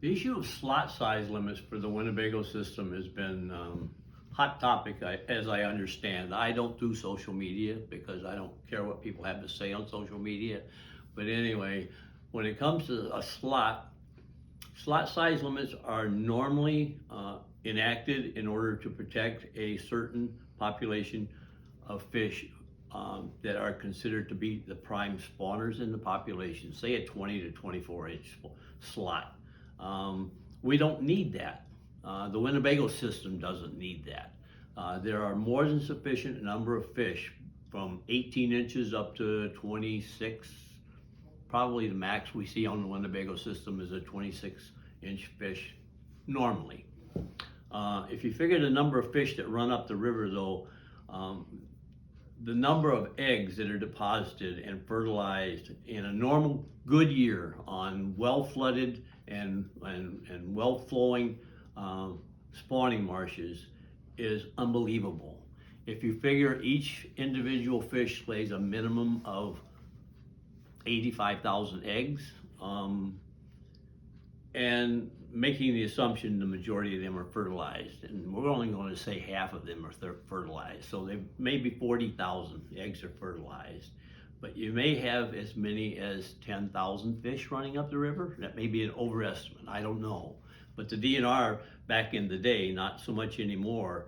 The issue of slot size limits for the Winnebago system has been hot topic as I understand. I don't do social media because I don't care what people have to say on social media. But anyway, when it comes to a slot size limits are normally enacted in order to protect a certain population of fish that are considered to be the prime spawners in the population, say a 20 to 24 inch slot. We don't need that. The Winnebago system doesn't need that. There are more than sufficient number of fish from 18 inches up to 26. Probably the max we see on the Winnebago system is a 26-inch fish normally. If you figure the number of fish that run up the river though, the number of eggs that are deposited and fertilized in a normal good year on well-flooded and well-flowing spawning marshes is unbelievable. If you figure each individual fish lays a minimum of 85,000 eggs, and making the assumption the majority of them are fertilized, and we're only going to say half of them are fertilized, so they maybe 40,000 eggs are fertilized, but you may have as many as 10,000 fish running up the river. That may be an overestimate, I don't know. But the DNR back in the day, not so much anymore,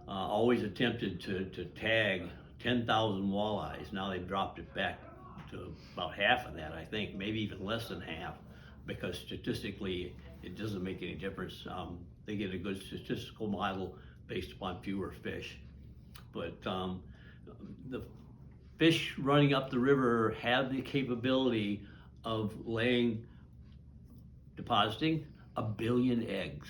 always attempted to tag 10,000 walleyes. Now they've dropped it back to about half of that, I think, maybe even less than half, because statistically it doesn't make any difference. They get a good statistical model based upon fewer fish. But the fish running up the river have the capability of depositing 1 billion eggs.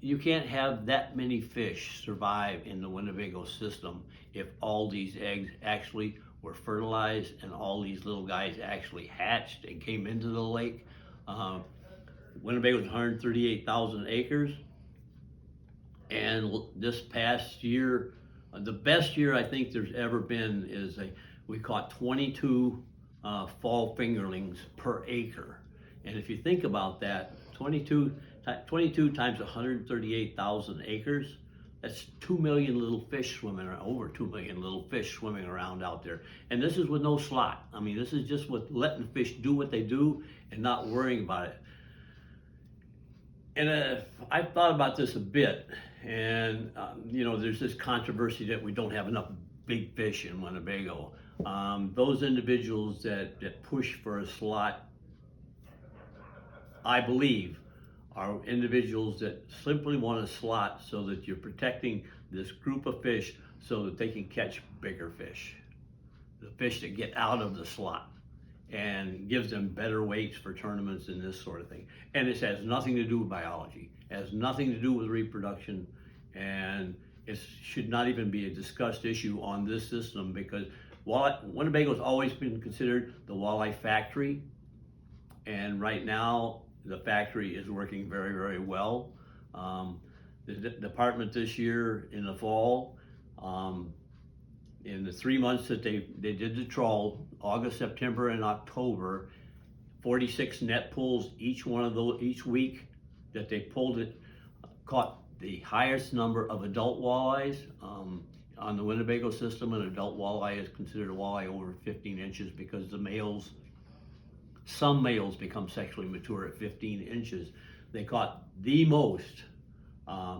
You can't have that many fish survive in the Winnebago system if all these eggs actually were fertilized and all these little guys actually hatched and came into the lake. Winnebago is 138,000 acres, and this past year, the best year I think there's ever been is we caught 22 fall fingerlings per acre. And if you think about that, 22 times 138,000 acres, that's 2 million little fish swimming around, over 2 million little fish swimming around out there. And this is with no slot. I mean, this is just with letting fish do what they do and not worrying about it. And I've thought about this a bit, and you know, there's this controversy that we don't have enough big fish in Winnebago. Those individuals that push for a slot, I believe, are individuals that simply want a slot so that you're protecting this group of fish so that they can catch bigger fish, the fish that get out of the slot, and gives them better weights for tournaments and this sort of thing. And this has nothing to do with biology, it has nothing to do with reproduction, and it should not even be a discussed issue on this system, because Winnebago's always been considered the walleye factory, and right now the factory is working very, very well. The department this year in the fall, in the 3 months that they did the trawl, August, September, and October, 46 net pulls each week that they pulled it, caught the highest number of adult walleyes on the Winnebago system. An adult walleye is considered a walleye over 15 inches because some males become sexually mature at 15 inches. They caught the most,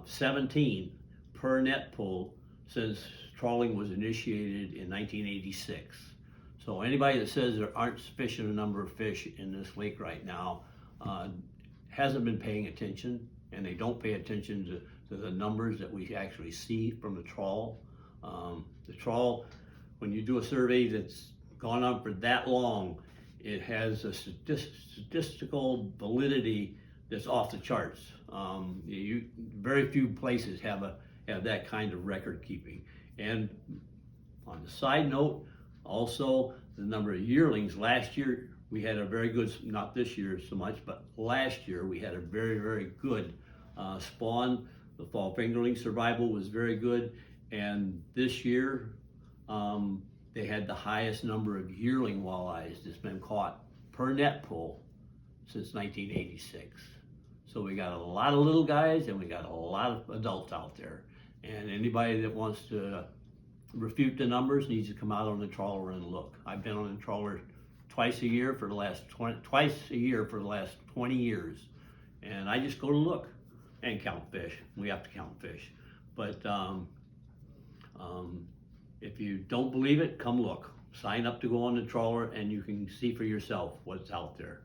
17 per net pull, since trawling was initiated in 1986. So anybody that says there aren't sufficient a number of fish in this lake right now hasn't been paying attention, and they don't pay attention to the numbers that we actually see from the trawl. The trawl, when you do a survey that's gone on for that long, it has a statistical validity that's off the charts. Very few places have that kind of record keeping. And on the side note, also the number of yearlings. Last year we had a very good, not this year so much, but last year we had a very, very good spawn. The fall fingerling survival was very good, and this year they had the highest number of yearling walleyes that's been caught per net pull since 1986. So we got a lot of little guys and we got a lot of adults out there. And anybody that wants to refute the numbers needs to come out on the trawler and look. I've been on the trawler twice a year for the last 20 years. And I just go to look and count fish. We have to count fish. But if you don't believe it, come look. Sign up to go on the trawler and you can see for yourself what's out there.